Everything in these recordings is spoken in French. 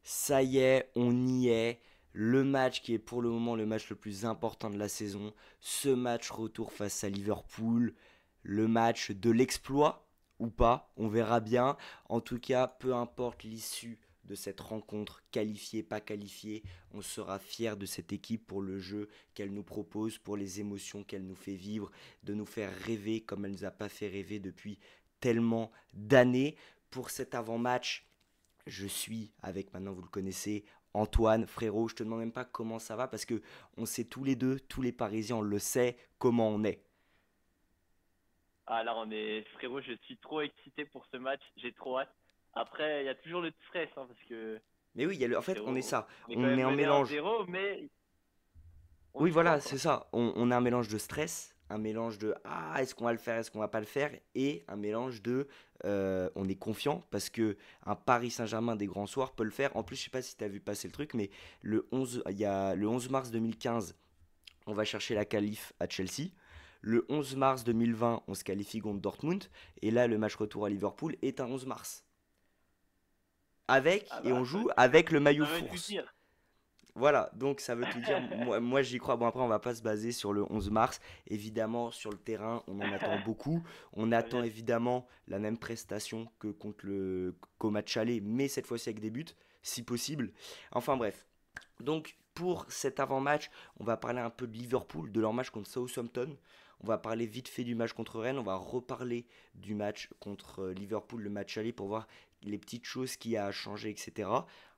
Ça y est, on y est. Le match qui est pour le moment le match le plus important de la saison. Ce match retour face à Liverpool. Le match de l'exploit ou pas, on verra bien. En tout cas, peu importe l'issue de cette rencontre, qualifiée, pas qualifiée, on sera fier de cette équipe pour le jeu qu'elle nous propose, pour les émotions qu'elle nous fait vivre, de nous faire rêver comme elle nous a pas fait rêver depuis tellement d'années. Pour cet avant-match, je suis avec, maintenant vous le connaissez, Antoine, frérot. Je te demande même pas comment ça va parce que on sait tous les deux, tous les Parisiens, on le sait, comment on est. Ah là, frérot, je suis trop excité pour ce match, j'ai trop hâte. Après, il y a toujours le stress, hein, parce que, Mais oui, en fait, on est frérot, ça. on est quand On est même un mené mélange. 1-0, mais on Oui, y croit, voilà, c'est quoi. ça. On a un mélange de stress, un mélange de ah, est-ce qu'on va le faire, est-ce qu'on va pas le faire, et un mélange de on est confiant parce que un Paris Saint-Germain des grands soirs peut le faire. En plus, je sais pas si tu as vu passer le truc, mais il y a le 11 mars 2015, on va chercher la qualif à Chelsea. Le 11 mars 2020, on se qualifie contre Dortmund. Et là, le match retour à Liverpool est un 11 mars. Ah Et on bah, joue avec le maillot ça veut tout Fourse. dire. Voilà, donc ça veut tout dire. Moi j'y crois. Bon, après, on va pas se baser sur le 11 mars. Évidemment, sur le terrain, on en attend beaucoup. On Ah, attend yes. évidemment la même prestation que qu'au match aller, mais cette fois-ci avec des buts, si possible. Enfin bref. Donc, pour cet avant-match, on va parler un peu de Liverpool, de leur match contre Southampton. On va parler vite fait du match contre Rennes. On va reparler du match contre Liverpool, le match aller, pour voir les petites choses qui a changé, etc.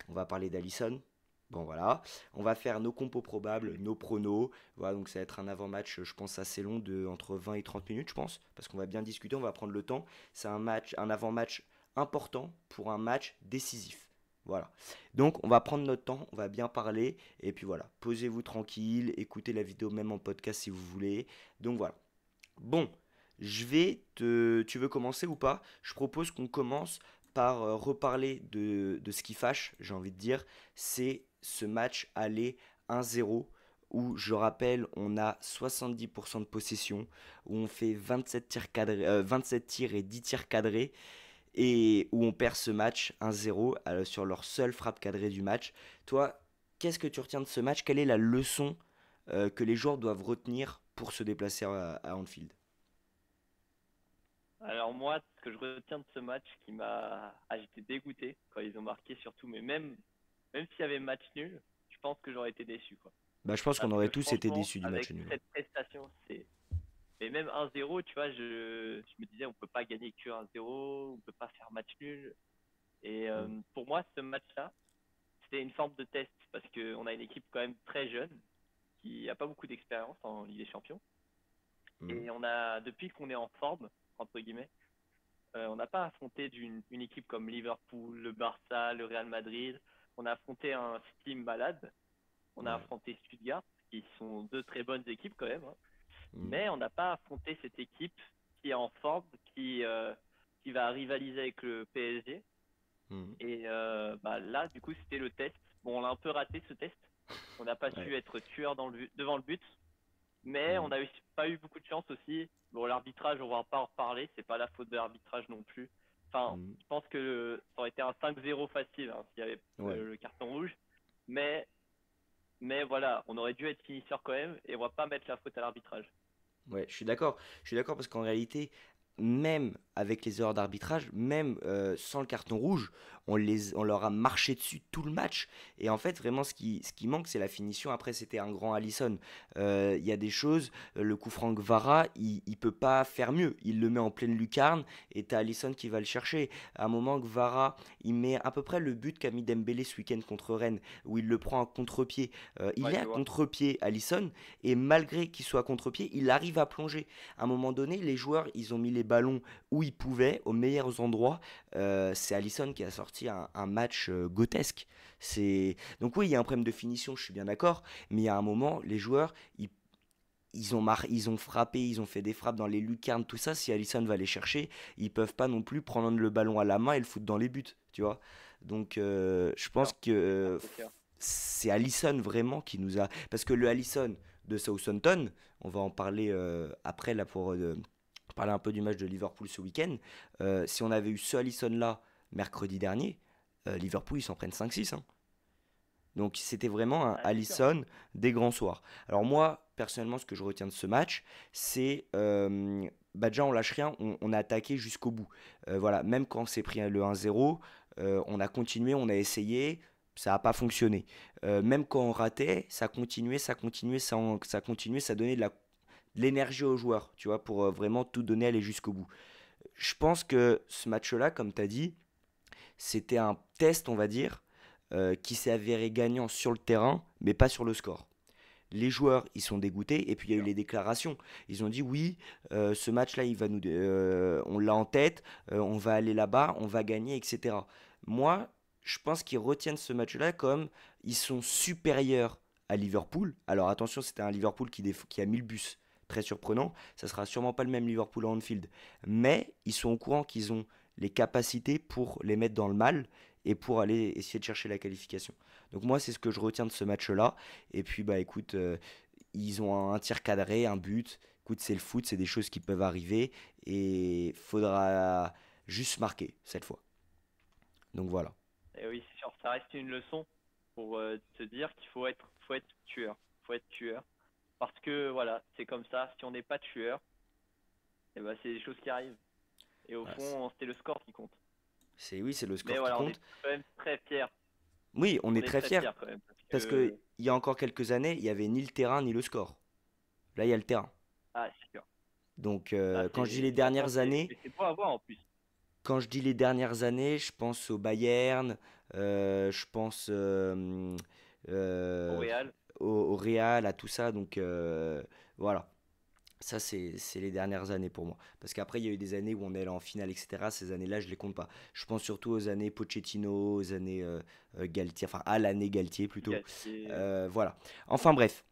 On va parler d'Alisson. Bon, voilà. On va faire nos compos probables, nos pronos. Voilà, donc ça va être un avant-match, je pense, assez long, de entre 20 et 30 minutes, je pense. Parce qu'on va bien discuter, on va prendre le temps. C'est un avant-match important pour un match décisif. Voilà. Donc on va prendre notre temps, on va bien parler, et puis voilà, posez-vous tranquille, écoutez la vidéo même en podcast si vous voulez. Donc voilà. Bon, Tu veux commencer ou pas? Je propose qu'on commence par reparler de ce qui fâche, j'ai envie de dire. C'est ce match aller 1-0 où, je rappelle, on a 70% de possession, où on fait 27 tirs, 27 tirs et 10 tirs cadrés, et où on perd ce match 1-0 sur leur seule frappe cadrée du match. Toi, qu'est-ce que tu retiens de ce match? Quelle est la leçon que les joueurs doivent retenir pour se déplacer à Anfield? Alors moi, ce que je retiens de ce match qui m'a... Ah, j'étais dégoûté quand ils ont marqué surtout, mais même s'il y avait match nul, je pense que j'aurais été déçu, quoi. Bah, je pense qu'on Parce aurait que tous été franchement, déçus du match avec nul. cette prestation, c'est... Et même 1-0, tu vois, je me disais, on peut pas gagner que 1-0, on peut pas faire match nul. Et Mm. pour moi, ce match-là, c'était une forme de test parce qu'on a une équipe quand même très jeune qui a pas beaucoup d'expérience en Ligue des Champions. Mm. Et on a, depuis qu'on est en forme, entre guillemets, on n'a pas affronté une équipe comme Liverpool, le Barça, le Real Madrid. On a affronté un City malade. On a Ouais. affronté Stuttgart, qui sont deux très bonnes équipes quand même, hein. Mm. Mais on n'a pas affronté cette équipe qui est en forme, qui va rivaliser avec le PSG. Mm. Et bah, là, du coup, c'était le test. Bon, on l'a un peu raté ce test. On n'a pas Ouais. su être tueur devant le but, mais on Mm. n'a pas eu beaucoup de chance aussi. Bon, l'arbitrage, on va pas en reparler. C'est pas la faute de l'arbitrage non plus. Enfin, Mm. je pense que ça aurait été un 5-0 facile, hein, s'il y avait Ouais. le carton rouge. Mais, mais voilà, on aurait dû être finisseur quand même et on va pas mettre la faute à l'arbitrage. Ouais, je suis d'accord. Je suis d'accord parce qu'en réalité, même avec les erreurs d'arbitrage, même sans le carton rouge, on leur a marché dessus tout le match. Et en fait, vraiment, ce qui manque, c'est la finition. Après, c'était un grand Allison. Il y a des choses, le coup franc Vara, il peut pas faire mieux. Il le met en pleine lucarne et t'as Allison qui va le chercher. À un moment, Vara, il met à peu près le but qu'a mis Dembélé ce week-end contre Rennes, où il le prend à contre-pied. Il Ouais, est je à vois. contre-pied, Allison, et malgré qu'il soit à contre-pied, il arrive à plonger. À un moment donné, les joueurs, ils ont mis les ballons où ils pouvaient, aux meilleurs endroits. C'est Allison qui a sorti un match grotesque. Donc oui, il y a un problème de finition, je suis bien d'accord, mais il y a un moment, les joueurs, ils ont frappé, ils ont fait des frappes dans les lucarnes, tout ça. Si Allison va les chercher, ils peuvent pas non plus prendre le ballon à la main et le foutre dans les buts, tu vois. Donc je pense Non, que c'est clair, c'est clair. c'est Allison vraiment qui nous a... Parce que le Allison de Southampton, on va en parler après là pour parler un peu du match de Liverpool ce week-end. Si on avait eu ce Allison là mercredi dernier, Liverpool, ils s'en prennent 5-6, hein. Donc c'était vraiment un Ah, c'est sûr. Alisson des grands soirs. Alors moi, personnellement, ce que je retiens de ce match, c'est bah déjà on lâche rien, on a attaqué jusqu'au bout. Voilà, même quand on s'est pris le 1-0, on a continué, on a essayé, ça n'a pas fonctionné. Même quand on ratait, ça continuait, ça donnait de l'énergie aux joueurs, tu vois, pour vraiment tout donner, aller jusqu'au bout. Je pense que ce match-là, comme tu as dit, c'était un test, on va dire, qui s'est avéré gagnant sur le terrain, mais pas sur le score. Les joueurs, ils sont dégoûtés, et puis il y a eu les déclarations. Ils ont dit oui, ce match-là, on l'a en tête, on va aller là-bas, on va gagner, etc. Moi, je pense qu'ils retiennent ce match-là comme ils sont supérieurs à Liverpool. Alors attention, c'était un Liverpool qui a mis le bus. Très surprenant. Ça sera sûrement pas le même Liverpool à Anfield. Mais ils sont au courant qu'ils ont les capacités pour les mettre dans le mal et pour aller essayer de chercher la qualification. Donc moi, c'est ce que je retiens de ce match-là. Et puis, bah écoute, ils ont un tir cadré, un but. Écoute, c'est le foot, c'est des choses qui peuvent arriver. Et faudra juste marquer cette fois. Donc voilà. Et oui, c'est sûr, ça reste une leçon pour te dire qu'il faut être tueur. Faut être tueur. Parce que voilà, c'est comme ça. Si on n'est pas tueur, eh ben, c'est des choses qui arrivent. Et au Voilà, fond, c'est le score qui compte. oui, c'est le Mais score qui voilà, on compte. est quand même très fiers. Oui, on On est est très très fiers. fiers quand même. Parce Parce que que, il y a encore quelques années, il n'y avait ni le terrain ni le score. Là, il y a le terrain. ah, c'est sûr. Donc, Là, quand je dis les franchement, dernières années, c'est beau à voir en plus. quand je dis les dernières années, je pense au Bayern, je pense Au euh, Real, au Real, à tout ça. Donc, voilà. Ça, c'est les dernières années pour moi. Parce qu'après, il y a eu des années où on est allé en finale, etc. Ces années-là, je les compte pas. Je pense surtout aux années Pochettino, aux années Galtier, enfin à l'année Galtier plutôt. Galtier, Voilà. Enfin bref.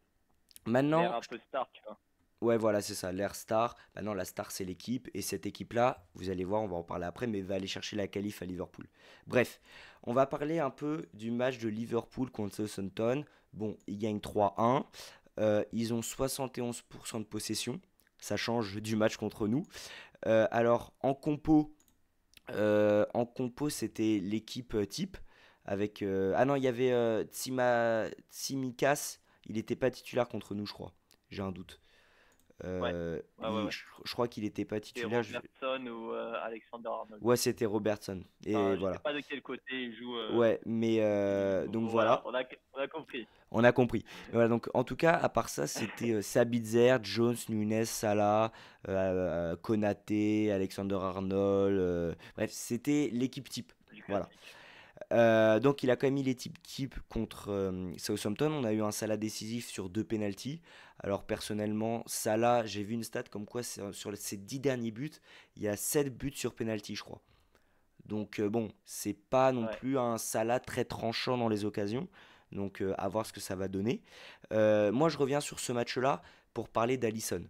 l'air Maintenant, un peu star, tu vois. ouais, voilà, c'est ça, l'ère star. Maintenant, la star, c'est l'équipe. Et cette équipe-là, vous allez voir, on va en parler après, mais va aller chercher la qualif à Liverpool. Bref, on va parler un peu du match de Liverpool contre Southampton. Bon, ils gagnent 3-1. Ils ont 71% de possession. Ça change du match contre nous. Alors, en compo, c'était l'équipe type. Avec, ah non, il y avait Tsimikas. Il n'était pas titulaire contre nous, je crois. J'ai un doute. Ouais, ouais, ouais, ouais. Je crois qu'il n'était pas C'est titulaire. Robertson ou Alexander Arnold. Ouais, c'était Robertson. Et Enfin, je sais voilà. pas de quel côté il joue. Ouais, mais donc Voilà, voilà, on a compris. on a compris. Et voilà, donc en tout cas, à part ça, c'était Sabitzer, Jones, Nunes, Salah, Konaté, Alexander Arnold. Bref, c'était l'équipe type. Du Voilà. classique. Donc il a quand même mis les types contre Southampton. On a eu un Salah décisif sur 2 pénaltys. Alors personnellement, Salah, j'ai vu une stat comme quoi sur ses 10 derniers buts, il y a 7 buts sur penalty, je crois. Donc bon, c'est pas non Ouais. plus un Salah très tranchant dans les occasions. Donc à voir ce que ça va donner. Moi je reviens sur ce match-là pour parler d'Alisson.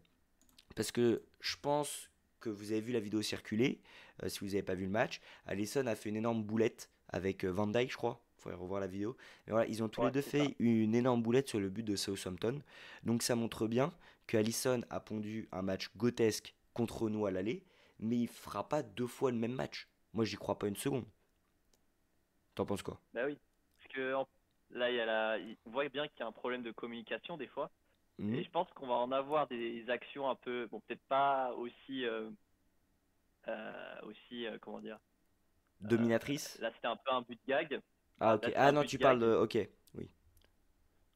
Parce que je pense que vous avez vu la vidéo circuler, si vous n'avez pas vu le match. Alisson a fait une énorme boulette avec Van Dijk, je crois. Il faudrait revoir la vidéo. Mais voilà, ils ont tous les Ouais, deux c'est ça. fait une énorme boulette sur le but de Southampton. Donc ça montre bien que Alisson a pondu un match grotesque contre nous à l'aller, mais il fera pas 2 fois le même match. Moi, j'y crois pas une seconde. T'en penses quoi? Bah oui. Parce que là, on voit bien qu'il y a un problème de communication des fois. Mhm. Et je pense qu'on va en avoir des actions un peu, bon, peut-être pas aussi, comment dire. Dominatrice? Là, c'était un peu un but gag. Ah, Là, ok. c'était Ah un non, but tu parles gag. de. Ok. Oui.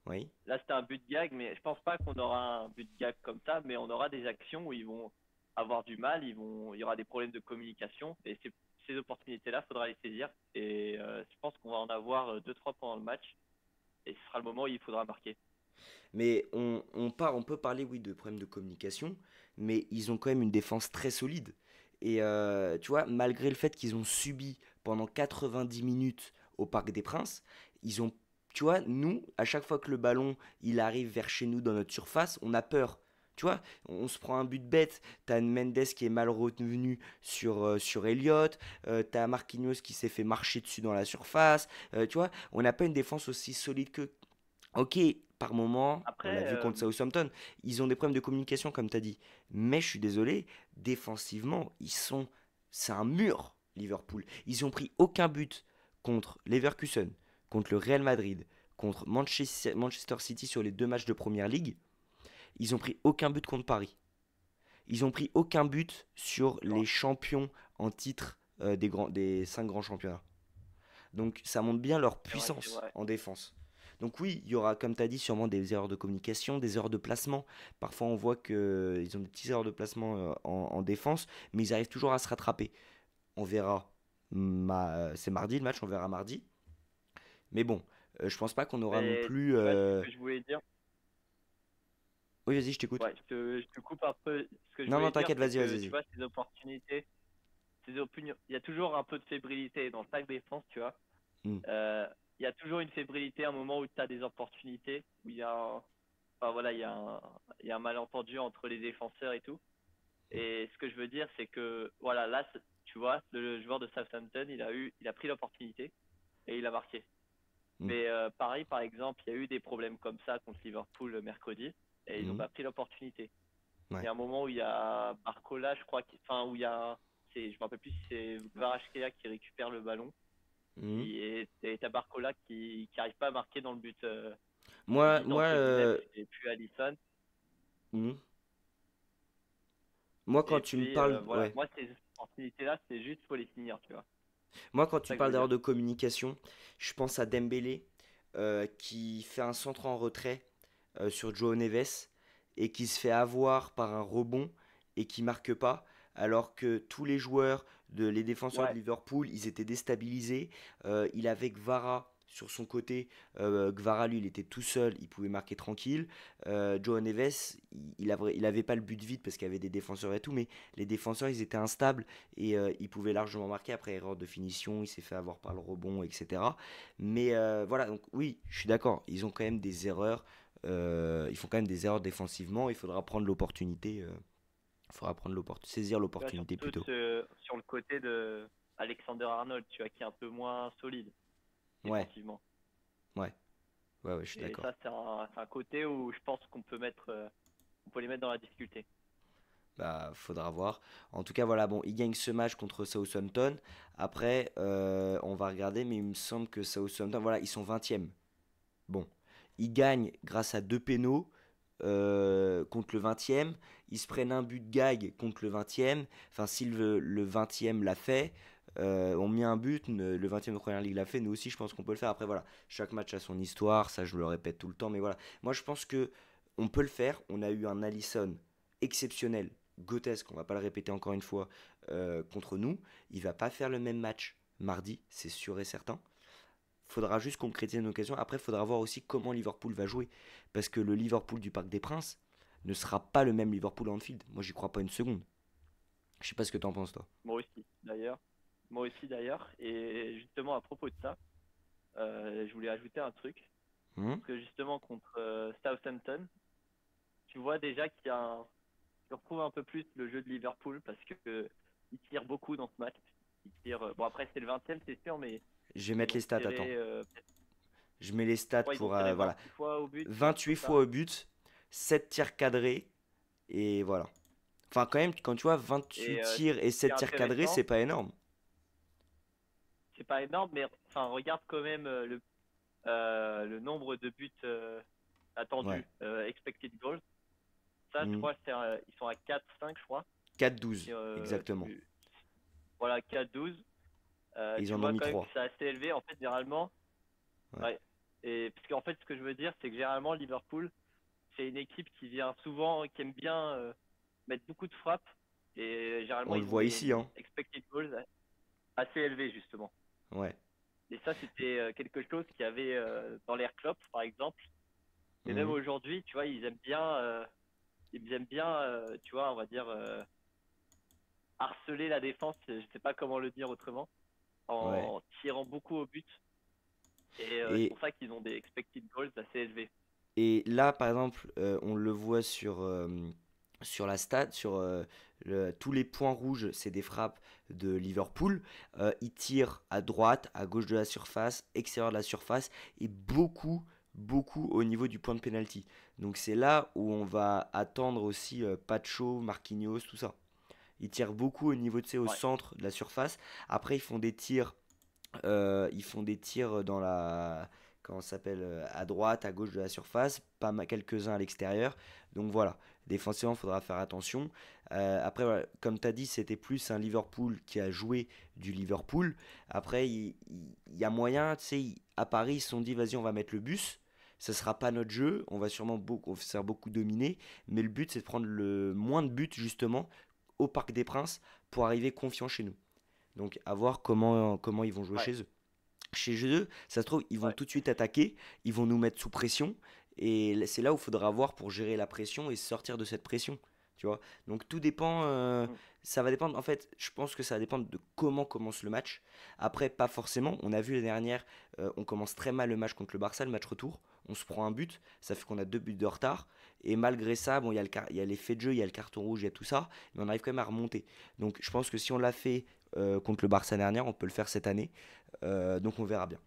Oui. Là, c'était un but gag, mais je pense pas qu'on aura un but gag comme ça, mais on aura des actions où ils vont avoir du mal, il y aura des problèmes de communication, et ces opportunités-là, il faudra les saisir. Et je pense qu'on va en avoir deux, trois pendant le match, et ce sera le moment où il faudra marquer. Mais on peut parler, oui, de problèmes de communication, mais ils ont quand même une défense très solide. Et tu vois, malgré le fait qu'ils ont subi pendant 90 minutes au Parc des Princes, ils ont, tu vois, nous, à chaque fois que le ballon, il arrive vers chez nous dans notre surface, on a peur. Tu vois, on se prend un but bête, t'as une Mendes qui est mal retenu sur Elliott, t'as Marquinhos qui s'est fait marcher dessus dans la surface, tu vois, on n'a pas une défense aussi solide que. Ok, par moment, on l'a Après, vu contre Southampton, ils ont des problèmes de communication, comme tu as dit. Mais je suis désolé, défensivement, c'est un mur, Liverpool. Ils ont pris aucun but contre Leverkusen, contre le Real Madrid, contre Manchester City sur les 2 matchs de Première Ligue, ils ont pris aucun but contre Paris. Ils ont pris aucun but sur les champions en titre des 5 grands championnats. Donc ça montre bien leur C'est puissance vrai. en défense. Donc oui, il y aura, comme tu as dit, sûrement des erreurs de communication, des erreurs de placement. Parfois on voit qu'ils ont des petites erreurs de placement en défense, mais ils arrivent toujours à se rattraper. On verra, c'est mardi le match, on verra mardi. Mais bon, je pense pas qu'on aura non Mais plus... tu vois, ce que je voulais dire, Oui, vas-y, je t'écoute. ouais, je te coupe un peu. Ce que je Non, non, voulais dire, t'inquiète, c'est vas-y, que vas-y, tu vas-y. vois, ces opportunités, ces opinions, il y a toujours un peu de fébrilité dans chaque défense, tu vois. Hmm, Euh, il y a toujours une fébrilité à un moment où tu as des opportunités, où il y a enfin, voilà, il y a un malentendu entre les défenseurs et tout. Et ce que je veux dire, c'est que voilà, là, tu vois, le joueur de Southampton, il a pris l'opportunité et il a marqué. hmm, Mais Paris, par exemple, il y a eu des problèmes comme ça contre Liverpool le mercredi et ils n'ont hmm, pas pris l'opportunité. Il y ouais. a un moment où il y a Barcola, je crois, enfin, où il y a, je me rappelle plus si c'est Kvaratskhelia qui récupère le ballon Hmm. et t'as Barcola qui arrive pas à marquer dans le but Moi, vide moi, entre guillemets parce qu'il n'y avait plus Alisson. hmm. Moi, quand Et tu me puis parles, voilà, ouais. moi ces opportunités-là, c'est juste pour les finir, tu vois. Moi, quand C'est tu ça que je parles veux d'erreur dire. de communication, je pense à Dembélé qui fait un centre en retrait sur Joao Neves et qui se fait avoir par un rebond et qui marque pas, alors que tous les joueurs, les défenseurs de Ouais, Liverpool, ils étaient déstabilisés. Il avait Gvara sur son côté. Gvara, lui, il était tout seul, il pouvait marquer tranquille. Joao Neves, il avait pas le but vite parce qu'il y avait des défenseurs et tout, mais les défenseurs, ils étaient instables et il pouvait largement marquer. Après, erreur de finition, il s'est fait avoir par le rebond, etc. Mais voilà, donc oui, je suis d'accord, ils ont quand même des erreurs. Ils font quand même des erreurs défensivement. Il faudra prendre l'opportunité. Il faudra saisir tu vois, l'opportunité surtout plutôt. sur le côté de Alexander Arnold, tu vois, qui est un peu moins solide Ouais, défensivement. ouais, ouais, je suis Et d'accord. ça, c'est un côté où je pense on peut les mettre dans la difficulté. Bah, faudra voir. En tout cas, voilà, bon, ils gagnent ce match contre Southampton. Après, on va regarder, mais il me semble que Southampton, voilà, ils sont 20e. Bon, ils gagnent grâce à 2 pénaux contre le 20e. Ils se prennent un but de gag contre le 20e. Enfin, si le 20e l'a fait, on met un but, le 20e de Première Ligue l'a fait, nous aussi je pense qu'on peut le faire. Après voilà, chaque match a son histoire, ça je le répète tout le temps, mais voilà. Moi je pense que on peut le faire. On a eu un Alisson exceptionnel, grotesque, on va pas le répéter encore une fois, contre nous. Il va pas faire le même match mardi, c'est sûr et certain. Faudra juste concrétiser une occasion. Après, il faudra voir aussi comment Liverpool va jouer. Parce que le Liverpool du Parc des Princes ne sera pas le même Liverpool à Anfield. Moi, j'y crois pas une seconde. Je sais pas ce que t'en penses, toi. Moi aussi, d'ailleurs. Moi aussi, d'ailleurs. Et justement, à propos de ça, je voulais ajouter un truc. Hmm. Parce que justement, contre Southampton, tu vois déjà tu retrouves un peu plus le jeu de Liverpool parce que ils tirent beaucoup dans ce match. Ils tirent, bon, après, c'est le 20e, c'est sûr, mais Je vais ils mettre les ont stats, attends. tiré, Je mets les je stats crois, ils ont pour. tiré Voilà. 28 fois au but, un truc 28 comme fois ça. au but, 7 tirs cadrés, et voilà. Enfin, quand même, quand tu vois 28 Et tirs et ce qui est 7 tirs cadrés, c'est intéressant, pas énorme. c'est pas énorme, mais enfin, regarde quand même le nombre de buts Ouais. attendus, expected goals. Ça, je Hmm. crois, ils sont à 4-5, je crois. 4-12, Et, exactement. voilà, 4-12. Et ils Tu en ont vois mis quand même que 3. c'est assez élevé. En fait, généralement, Ouais. ouais. Et parce qu'en fait, ce que je veux dire, c'est que généralement, Liverpool, c'est une équipe qui vient souvent, qui aime bien mettre beaucoup de frappes. Et généralement, On le ils ont voit des ici, hein. expected goals assez élevés, justement. Ouais. Et ça, c'était quelque chose qu'il y avait dans l'Air Klopp, par exemple. Et même Hmm. aujourd'hui, tu vois, ils aiment bien, tu vois, on va dire, harceler la défense, je sais pas comment le dire autrement, Ouais. en tirant beaucoup au but. Et c'est Et pour ça qu'ils ont des expected goals assez élevés. Et là, par exemple, on le voit sur la stat, tous les points rouges, c'est des frappes de Liverpool. Ils tirent à droite, à gauche de la surface, extérieur de la surface, et beaucoup, beaucoup au niveau du point de penalty. Donc c'est là où on va attendre aussi Pacho, Marquinhos, tout ça. Ils tirent beaucoup au niveau, tu sais, au Ouais, centre de la surface. Après, ils font des tirs Ils font des tirs dans la. Comment ça s'appelle à droite, à gauche de la surface, quelques-uns à l'extérieur. Donc voilà, défensivement, il faudra faire attention. Après, voilà, comme tu as dit, c'était plus un Liverpool qui a joué du Liverpool. Après, il y a moyen, tu sais, à Paris, ils se sont dit, vas-y, on va mettre le bus. Ce sera pas notre jeu, on va sûrement beaucoup, on va se faire beaucoup dominer. Mais le but, c'est de prendre le moins de buts, justement, au Parc des Princes pour arriver confiant chez nous. Donc à voir comment ils vont jouer Ouais, chez eux. Chez eux, ça se trouve, ils vont ouais. tout de suite attaquer, ils vont nous mettre sous pression, et c'est là où il faudra voir pour gérer la pression et sortir de cette pression. Tu vois. Donc tout dépend, Mm. ça va dépendre, en fait, je pense que ça va dépendre de comment commence le match. Après, pas forcément, on a vu la dernière, on commence très mal le match contre le Barça, le match retour, on se prend un but, ça fait qu'on a 2 buts de retard, et malgré ça, bon, il y a l'effet de jeu, il y a le carton rouge, il y a tout ça, mais on arrive quand même à remonter. Donc je pense que si on l'a fait contre le Barça dernière, on peut le faire cette année. Donc on verra bien.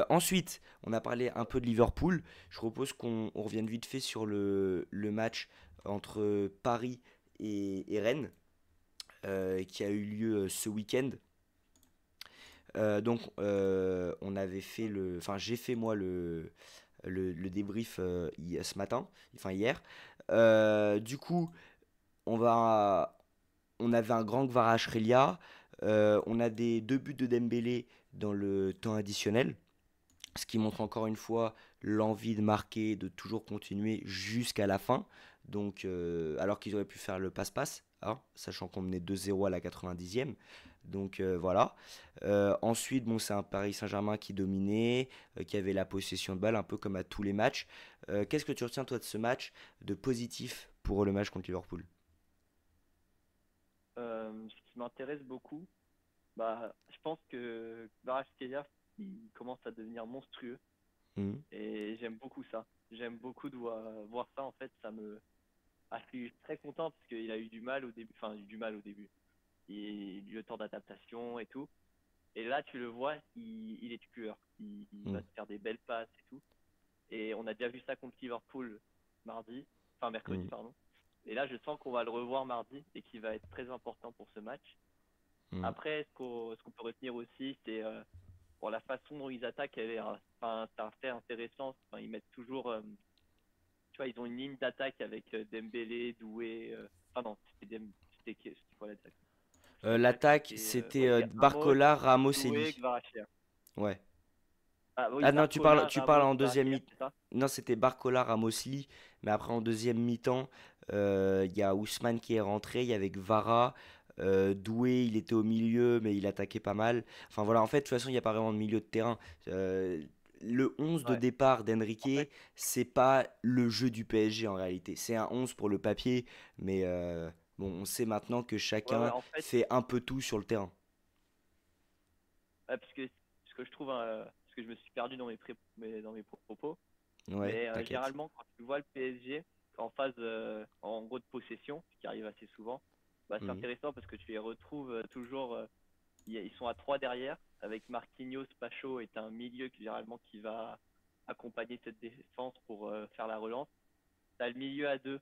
Ensuite, on a parlé un peu de Liverpool. Je propose qu'on revienne vite fait sur le match entre Paris et Rennes qui a eu lieu ce week-end. On avait fait enfin j'ai fait moi le débrief ce matin, enfin hier. Du coup, on va, on avait un grand Kvaratskhelia. On a des 2 buts de Dembélé dans le temps additionnel. Ce qui montre encore une fois l'envie de marquer, de toujours continuer jusqu'à la fin. Donc, alors qu'ils auraient pu faire le passe-passe, hein, sachant qu'on menait 2-0 à la 90e. Donc voilà. Ensuite, bon, c'est un Paris Saint-Germain qui dominait, qui avait la possession de balle, un peu comme à tous les matchs. Qu'est-ce que tu retiens, toi, de ce match de positif pour le match contre Liverpool? Ce qui m'intéresse beaucoup, bah, je pense que Kvaratskhelia, il commence à devenir monstrueux Mhm. et j'aime beaucoup ça. J'aime beaucoup de voir ça en fait, je suis très content parce qu'il a eu du mal au début, enfin du mal au début. Il a eu le temps d'adaptation et tout. Et là, tu le vois, il est tueur. Il va Mhm. te faire des belles passes et tout. Et on a déjà vu ça contre Liverpool mercredi, Mhm. pardon. Et là, je sens qu'on va le revoir mardi et qu'il va être très important pour ce match. Mhm. Après, ce qu'on peut retenir aussi, c'est pour la façon dont ils attaquent, c'est assez intéressant. Enfin, ils mettent toujours, tu vois, ils ont une ligne d'attaque avec Dembélé, Doué. Enfin non, c'était quoi l'attaque? L'attaque, L'attaque, c'était c'était ouais, Ramos, Barcola, Ramos et Doué, Lee. Kvaratskhelia. Ouais. Ah oui, Ah non, Barcola, tu Ramos, parles en deuxième Kvaratskhelia, mi-temps. c'est ça? Non, c'était Barcola, Ramos, Lee. Mais après, en deuxième mi-temps, il y a Ousmane qui est rentré. Il y avait Vara. Doué, il était au milieu, mais il attaquait pas mal. Enfin voilà, en fait, de toute façon, il n'y a pas vraiment de milieu de terrain. Euh, le 11 de Ouais. départ En fait, d'Enrique, c'est pas le jeu du PSG en réalité. C'est un 11 pour le papier, mais bon, on sait maintenant que ouais, chacun en fait, fait un peu tout sur le terrain. parce que ce que je trouve, parce que je me suis perdu dans mes propos, Ouais, mais t'inquiète. généralement, quand tu vois le PSG en phase, en gros de possession, ce qui arrive assez souvent, bah, c'est Mhm. intéressant parce que tu les retrouves toujours, ils sont à 3 derrière, avec Marquinhos, Pacho est un milieu qui généralement qui va accompagner cette défense pour faire la relance. Tu as le milieu à 2,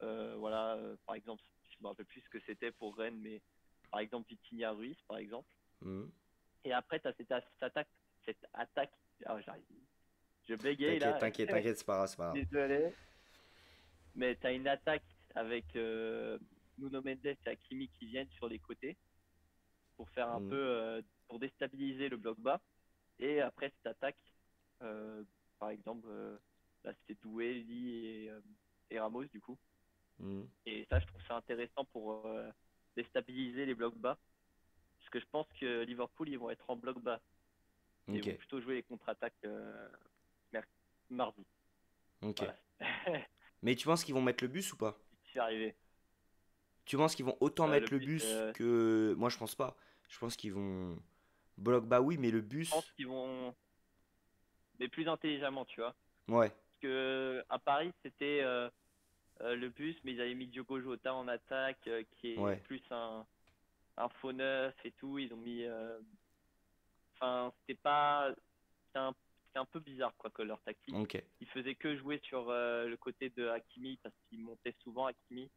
voilà, par exemple, je ne me rappelle plus ce que c'était pour Rennes, mais par exemple Vitinha Ruiz, par exemple. Mhm. Et après, tu as cette attaque. Ah, j'arrive. Je bégaye T'inquiète, là. t'inquiète, t'inquiète, c'est pas grave, c'est pas grave. Désolé. Mais tu as une attaque avec Nuno Mendes et Hakimi qui viennent sur les côtés pour faire un peu, Mhm. pour déstabiliser le bloc bas. Et après cette attaque, par exemple, là c'était Doué, Lee et Ramos du coup. Mhm. Et ça, je trouve ça intéressant pour déstabiliser les blocs bas. Parce que je pense que Liverpool, ils vont être en bloc bas. Et ils Ok, vont plutôt jouer les contre-attaques mardi. ok. Voilà. Mais tu penses qu'ils vont mettre le bus ou pas? Je suis arrivé. Tu penses qu'ils vont autant Le mettre le but, bus que. Moi, je pense pas. Je pense qu'ils vont. Bloc, bah oui, mais le je pense bus. qu'ils vont, mais plus intelligemment, tu vois. Ouais, Parce que à Paris, c'était le bus, mais ils avaient mis Diogo Jota en attaque, qui est ouais, plus un faux neuf et tout. Ils ont mis, enfin, c'était pas, c'est un peu bizarre quoi que leur tactique. ok. Ils faisaient que jouer sur le côté de Hakimi parce qu'il montait souvent Hakimi.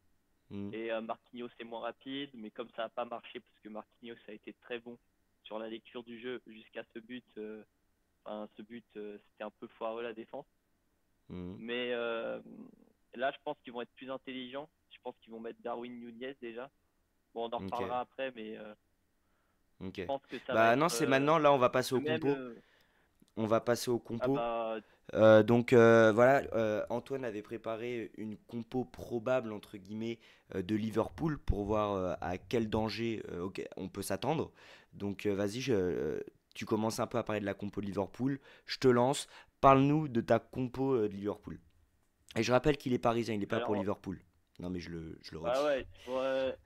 Mhm. Et Marquinhos c'est moins rapide, mais comme ça n'a pas marché parce que Marquinhos a été très bon sur la lecture du jeu jusqu'à ce but. Enfin, ce but, c'était un peu foireux la défense. Mhm. Mais là, je pense qu'ils vont être plus intelligents. Je pense qu'ils vont mettre Darwin Nunez déjà. Bon, on en Ok, reparlera après, mais ok. je pense que ça va Bah non, être c'est maintenant. Là, on va passer au même. compo. On va passer au Ah compo. bah, Donc voilà, Antoine avait préparé une compo probable entre guillemets de Liverpool pour voir à quel danger ok, on peut s'attendre. Donc vas-y, tu commences un peu à parler de la compo de Liverpool. Je te lance. Parle-nous de ta compo de Liverpool. Et je rappelle qu'il est parisien, il n'est pas pour alors, Liverpool. Non mais je le ah redis. ouais,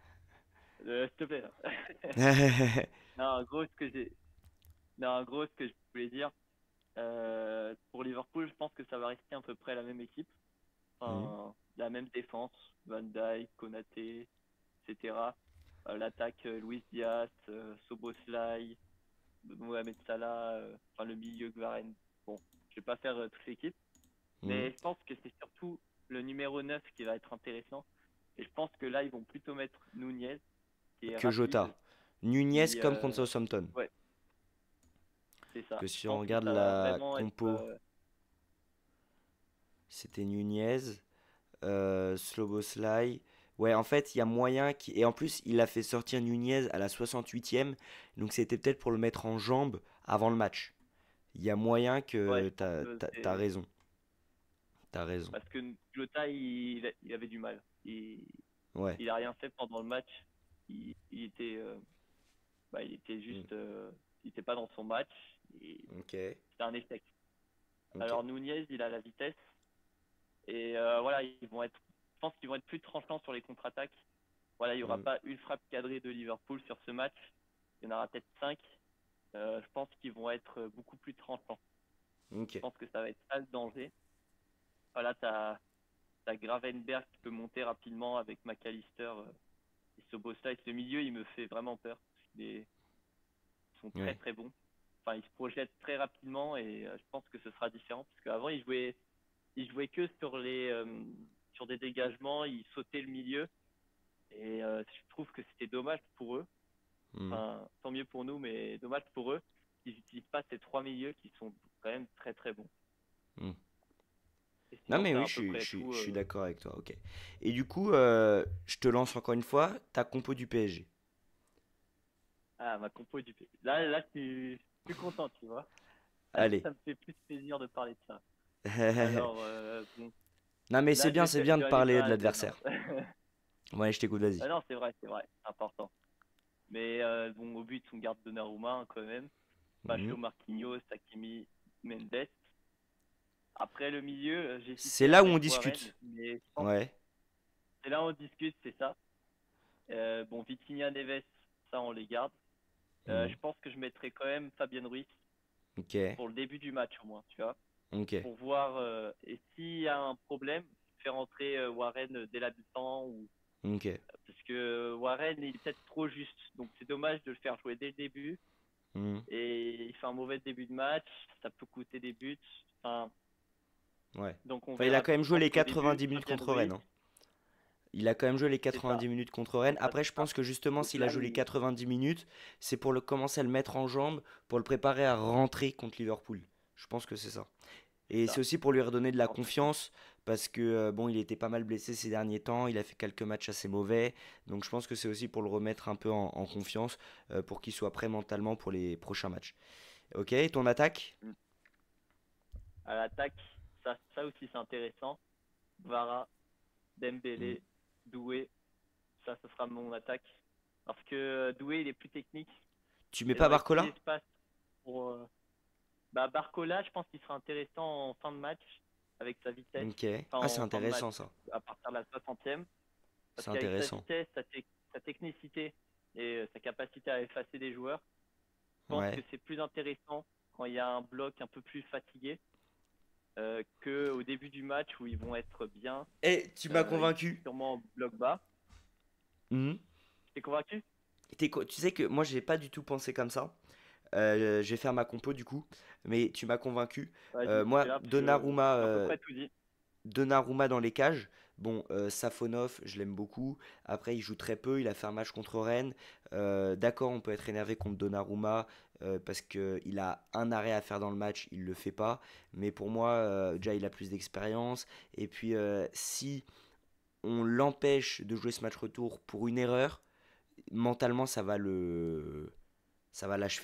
s'il te plaît. Là. Non, en gros, ce que je voulais dire, pour Liverpool, je pense que ça va rester à peu près la même équipe. Mhm, Enfin, la même défense, Van Dijk, Konaté, etc. L'attaque, Luis Diaz, Soboslai, Mohamed Salah, enfin le milieu Varane. Bon, je vais pas faire toute l'équipe, mhm. mais je pense que c'est surtout le numéro 9 qui va être intéressant. Et je pense que là, ils vont plutôt mettre Nunez, qui est Que rapide, Jota. Nunez qui, comme contre Southampton. ouais, c'est ça. Que Je si on pense que regarde ça va la vraiment être, compo, c'était Nunez. Sloboslai. Ouais, en fait, il y a moyen qui. Et en plus, il a fait sortir Nunez à la 68e. Donc, c'était peut-être pour le mettre en jambe avant le match. Il y a moyen ouais, que. je pense que T'as c'est raison. T'as raison. parce que Jota, il avait du mal. Ouais. Il a rien fait pendant le match. Il était, il était Mm. juste, il était pas dans son match. Ok. C'était un échec. Ok. Alors Nunez, il a la vitesse et voilà, je pense qu'ils vont être plus tranchants sur les contre-attaques. Voilà, il n'y aura Mm. pas une frappe cadrée de Liverpool sur ce match. Il y en aura peut-être 5. Je pense qu'ils vont être beaucoup plus tranchants. Je Ok. pense que ça va être ça le danger. Voilà, t'as Gravenberg qui peut monter rapidement avec McAllister et Szoboszlai. Ce milieu, il me fait vraiment peur. Ils sont très Ouais. très bons. Enfin, ils se projettent très rapidement et je pense que ce sera différent parce qu'avant, ils jouaient que sur des dégagements, ils sautaient le milieu et je trouve que c'était dommage pour eux. Mm. Enfin, tant mieux pour nous, mais dommage pour eux qu'ils n'utilisent pas ces trois milieux qui sont quand même très très bons. Mm. Et Non, sinon, mais c'est oui, à peu près tout. je suis d'accord avec toi. Ok. Et du coup, je te lance encore une fois ta compo du PSG. Ah, ma compo du pays. Là, je suis content, tu vois. Allez. Ça me fait plus plaisir de parler de ça. Alors, bon, Non, mais là, c'est je bien de vais aller parler faire de la tête. l'adversaire. Ouais, je t'écoute, vas-y. Ah non, c'est vrai, c'est important. Mais bon, au but, on garde Donnarumma hein, quand même. Mhm. Pacho, Marquinhos, Hakimi, Mendes. Après le milieu, C'est j'hésitais à là où on mettre Warren, discute. mais je pense que Ouais. c'est là où on discute, c'est ça. Bon, Vitinha, Neves, ça on les garde. Mhm. Je pense que je mettrai quand même Fabien Ruiz Ok. pour le début du match au moins, tu vois. Ok. Pour voir, et s'il y a un problème, faire entrer Warren dès la mi-temps, Ok. parce que Warren il est peut-être trop juste. Donc c'est dommage de le faire jouer dès le début. Mhm. Et il fait un mauvais début de match, ça peut coûter des buts. Enfin, Ouais. donc on Enfin, il a verra. quand même Je joué pense les qu'au début, 90 minutes Fabien contre Rennes, Ruiz, hein. Il a quand même joué les c'est ça. 90 minutes contre Rennes. Donc ça Après, je sera. pense que justement, Donc s'il a là, joué les 90 minutes, c'est pour le commencer à le mettre en jambes, pour le préparer à rentrer contre Liverpool. Je pense que c'est ça. c'est Et c'est ça. aussi pour lui redonner de la Alors, confiance, parce que bon, il était pas mal blessé ces derniers temps, il a fait quelques matchs assez mauvais. Donc je pense que c'est aussi pour le remettre un peu en confiance, pour qu'il soit prêt mentalement pour les prochains matchs. Ok, ton attaque? à l'attaque, ça aussi c'est intéressant. Vara, Hmm. Dembélé, Doué, ça ce sera mon attaque. Parce que Doué il est plus technique. Tu mets Il pas aurait plus Barcola? d'espace pour. Bah, Barcola, je pense qu'il sera intéressant en fin de match avec sa vitesse. Ok. Enfin, Ah, c'est en fin de match, intéressant ça. à partir de la 60e. Parce C'est qu'avec sa intéressant. vitesse, sa technicité et sa capacité à effacer des joueurs, je pense que Ouais. c'est plus intéressant quand il y a un bloc un peu plus fatigué qu'au début du match où ils vont être bien, Et tu m'as ils convaincu. sûrement en bloc bas. Mhm. T'es convaincu? Tu sais que moi j'ai pas du tout pensé comme ça. Je vais faire ma compo du coup, mais tu m'as convaincu. Vas-y, Moi, fais là parce que j'ai à peu Donnarumma près tout dit. dans les cages, Bon, Safonov, je l'aime beaucoup. Après, il joue très peu. Il a fait un match contre Rennes. D'accord, on peut être énervé contre Donnarumma parce qu'il a un arrêt à faire dans le match. Il le fait pas. Mais pour moi, déjà, il a plus d'expérience. Et puis, si on l'empêche de jouer ce match retour pour une erreur, mentalement, ça va l'achever,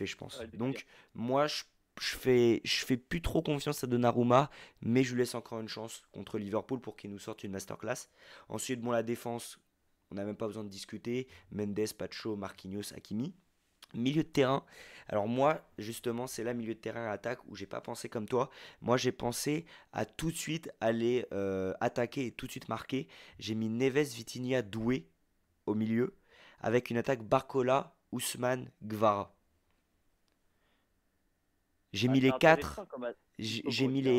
je pense. Ouais, de dire. Donc, moi, je fais plus trop confiance à Donnarumma, mais je lui laisse encore une chance contre Liverpool pour qu'il nous sorte une masterclass. Ensuite, bon, la défense, on n'a même pas besoin de discuter. Mendes, Pacho, Marquinhos, Hakimi. Milieu de terrain, alors moi, justement, c'est là, milieu de terrain attaque, où j'ai pas pensé comme toi. Moi, j'ai pensé à tout de suite aller attaquer et tout de suite marquer. J'ai mis Neves, Vitinha, Doué au milieu, avec une attaque Barcola, Ousmane, Gvara. J'ai Ah, mis c'est les quatre, intéressant comme j'ai compo mis aussi, hein.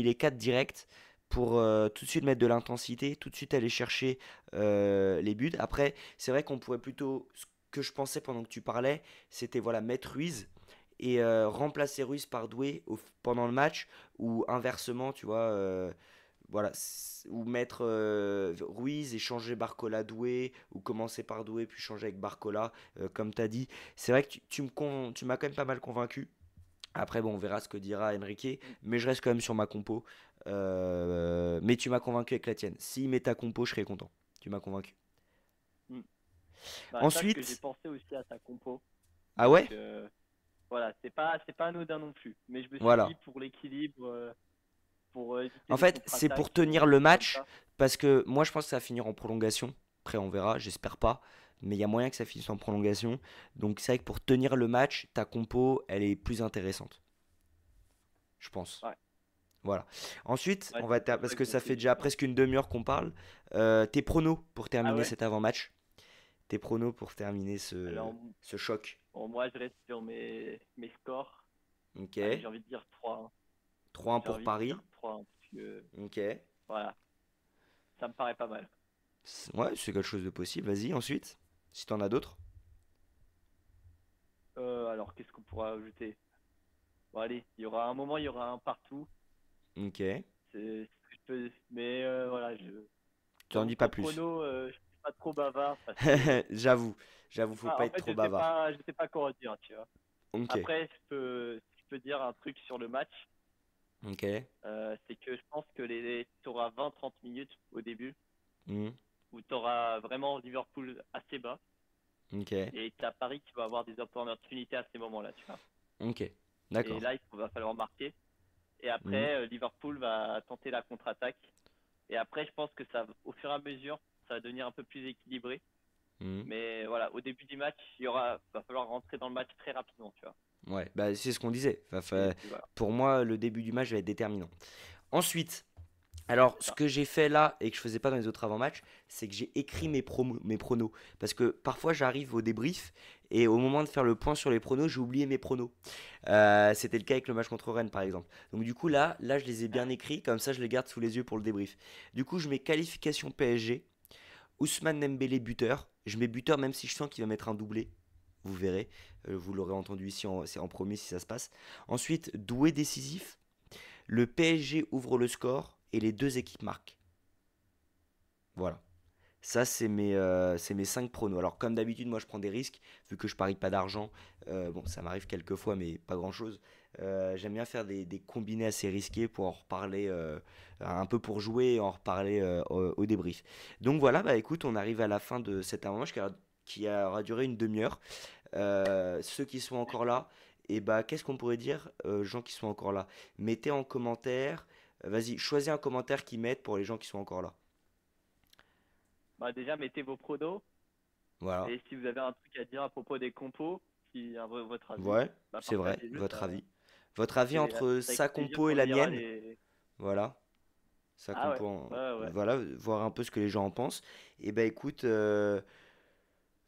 les quatre directs pour tout de suite mettre de l'intensité, tout de suite aller chercher les buts. Après, c'est vrai qu'on pourrait plutôt, ce que je pensais pendant que tu parlais, c'était voilà mettre Ruiz et remplacer Ruiz par Doué pendant le match ou inversement, tu vois. Voilà, ou mettre Ruiz et changer Barcola Doué, ou commencer par Doué puis changer avec Barcola, comme tu as dit. C'est vrai que tu m'as quand même pas mal convaincu. Après, bon, on verra ce que dira Enrique, Mm. mais je reste quand même sur ma compo. Mais tu m'as convaincu avec la tienne. S'il met ta compo, je serais content. Tu m'as convaincu. Mm. Bah, sache que j'ai Ensuite, pensé aussi à ta compo. ah Donc ouais? voilà, c'est pas anodin non plus. Mais je me suis dit Voilà. pour l'équilibre, pour éviter En les fait, c'est pour contre-attaques tenir ou le trucs comme match, ça. parce que moi, je pense que ça va finir en prolongation. Après, on verra, j'espère pas. Mais il y a moyen que ça finisse en prolongation. Donc, c'est vrai que pour tenir le match, ta compo, elle est plus intéressante, je pense. Ouais, Voilà. Ensuite, ouais, c'est pour parce ça que que je me ça suis fait dit. déjà presque une demi-heure qu'on parle. Tes pronos pour Ah terminer ouais? cet avant-match. Tes pronos pour terminer Alors, ce choc. bon, moi, je reste sur mes scores. Ok. Allez, j'ai envie de dire 3, hein. 3-1 J'ai pour envie de dire Paris. 3, hein, parce que, Ok. voilà, ça me paraît pas mal. Ouais, c'est quelque chose de possible. Vas-y, ensuite. Si t'en as d'autres. Alors, qu'est-ce qu'on pourra ajouter? Bon, allez, il y aura un moment, il y aura un partout. Ok. C'est ce que je peux. Mais voilà, T'en j'avoue dis que pas en plus. prono, je suis pas trop bavard parce que J'avoue. J'avoue, faut pas en être fait, trop bavard. je sais pas quoi dire, tu vois. Ok. Après, je peux dire un truc sur le match. Ok. C'est que je pense que tu auras 20-30 minutes au début Hmm. où tu auras vraiment Liverpool assez bas Ok. et tu as Paris qui va avoir des opportunités à ces moments-là, tu vois. Ok. Et D'accord. là, va falloir marquer. Et Hmm. après, Liverpool va tenter la contre-attaque. Et après, je pense que au fur et à mesure, ça va devenir un peu plus équilibré. Hmm. Mais voilà, au début du match, va falloir rentrer dans le match très rapidement, tu vois. Ouais, bah c'est ce qu'on disait. Et puis voilà, Pour moi, le début du match va être déterminant. Ensuite, alors, c'est ce ça. que j'ai fait là et que je faisais pas dans les autres avant-matchs, c'est que j'ai écrit mes pronos. Parce que parfois, j'arrive au débrief et au moment de faire le point sur les pronos, j'ai oublié mes pronos. C'était le cas avec le match contre Rennes, par exemple. Donc, du coup, là, je les ai bien écrits. Comme ça, je les garde sous les yeux pour le débrief. Du coup, je mets qualification PSG, Ousmane Dembélé buteur. Je mets buteur même si je sens qu'il va mettre un doublé. Vous verrez. Vous l'aurez entendu ici c'est en premier si ça se passe. Ensuite, Doué décisif. Le PSG ouvre le score et les deux équipes marquent. Voilà. Ça, c'est mes 5 pronos. Alors, comme d'habitude, moi, je prends des risques, vu que je parie pas d'argent. Bon, ça m'arrive quelques fois, mais pas grand-chose. J'aime bien faire des combinés assez risqués pour en reparler, un peu pour jouer et en reparler au débrief. Donc voilà, bah écoute, on arrive à la fin de cet avant-match qui aura duré une demi-heure. Ceux qui sont encore là, et bah qu'est-ce qu'on pourrait dire, gens qui sont encore là? Mettez en commentaire, vas-y, choisis un commentaire qui m'aide pour les gens qui sont encore là. Bah, déjà, mettez vos pronos. Voilà. Et si vous avez un truc à dire à propos des compos, votre avis, Ouais, bah, c'est vrai, partagez-le. votre avis. Votre avis C'est entre avec sa plaisir compo et qu'on la lira mienne, les. voilà. Sa Ah ouais, compo, ouais. voilà, voir un peu ce que les gens en pensent. Et bah écoute,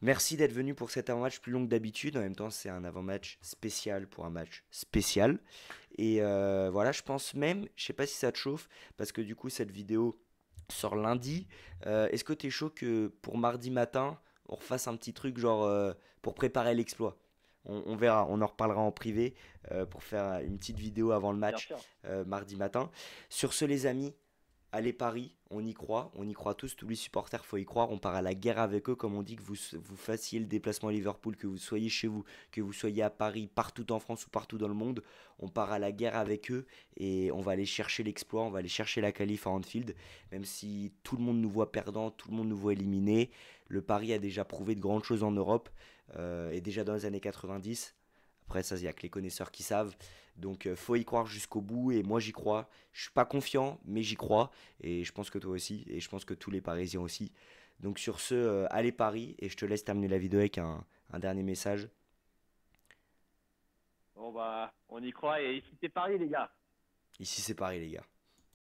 merci d'être venu pour cet avant-match plus long que d'habitude. En même temps, c'est un avant-match spécial pour un match spécial. Et voilà, je pense même, je sais pas si ça te chauffe, parce que du coup, cette vidéo sort lundi. Est-ce que t'es chaud que pour mardi matin, on refasse un petit truc genre pour préparer l'exploit? On verra, on en reparlera en privé pour faire une petite vidéo avant le Bien match sûr. mardi matin. Sur ce, les amis, Allez Paris, on y croit tous les supporters, faut y croire, on part à la guerre avec eux, comme on dit, que vous fassiez le déplacement à Liverpool, que vous soyez chez vous, que vous soyez à Paris, partout en France ou partout dans le monde, on part à la guerre avec eux et on va aller chercher l'exploit, on va aller chercher la qualif à Anfield, même si tout le monde nous voit perdants, tout le monde nous voit éliminés. Le Paris a déjà prouvé de grandes choses en Europe, et déjà dans les années 90. Après ça, il n'y a que les connaisseurs qui savent. Donc faut y croire jusqu'au bout et moi j'y crois. Je suis pas confiant, mais j'y crois. Et je pense que toi aussi, et je pense que tous les Parisiens aussi. Donc sur ce, allez Paris, et je te laisse terminer la vidéo avec un dernier message. Bon bah, on y croit et ici c'est Paris les gars. Ici c'est Paris les gars.